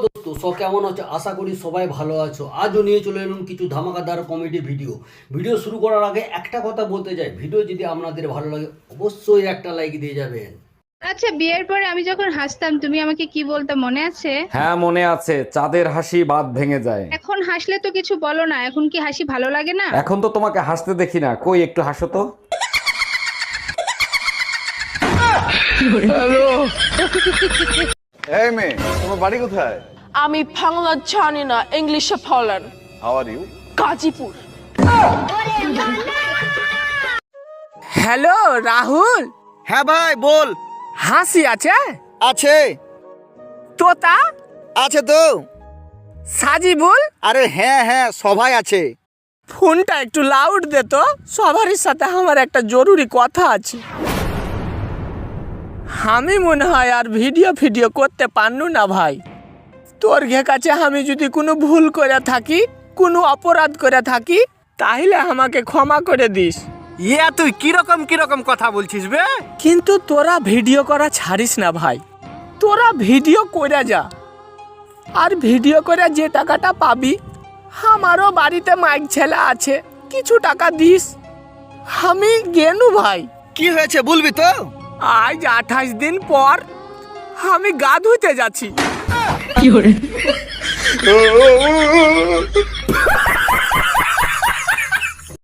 দোস্ত সব কেমন আছো? আশা করি সবাই ভালো আছো। আজও নিয়ে চলে এলাম কিছু ধামাকাদার কমেডি ভিডিও শুরু করার আগে একটা কথা বলতে চাই, ভিডিও যদি আপনাদের ভালো লাগে অবশ্যই একটা লাইক দিয়ে যাবেন। আচ্ছা, বিয়ের পরে আমি যখন হাসতাম তুমি আমাকে কি বলতে মনে আছে? হ্যাঁ মনে আছে, চাঁদের হাসি বাঁধ ভেঙে যায়। এখন হাসলে তো কিছু বলো না, এখন কি হাসি ভালো লাগে না? এখন তো তোমাকে হাসতে দেখি না, কই একটু হাসো তো। এই মেয়ে, তোমার বাড়ি কোথায়? আমি বাংলা জানি না, ইংলিশে বলেন। How are you? Gazipur. Hello Rahul, হ্যাঁ ভাই বল। হাসি আছে? আছে তোতা আছে তো। সাজিবুল, আরে হ্যাঁ হ্যাঁ সবাই আছে। ফোনটা একটু লাউড দে তো, সবারই সাথে আমার একটা জরুরি কথা আছে। আমি মনে হয় আর ভিডিও করতে পারনু না ভাই। তোর কাছে আমি যদি কোনো ভুল করে থাকি, কোনো অপরাধ করে থাকি, তাহলে আমাকে ক্ষমা করে দিস। ইয়া তুই কিরকম কথা বলছিস বে? কিন্তু তোরা ভিডিও করা ছাড়িস না ভাই, তোরা ভিডিও করে যা, আর ভিডিও করে যে টাকাটা পাবি, আমারও বাড়িতে মাইক ছেলে আছে, কিছু টাকা দিস। আমি গেনু ভাই, কি হয়েছে বলবি তো? আজ 28 দিন পর আমি গা ধুইতে যাচ্ছি।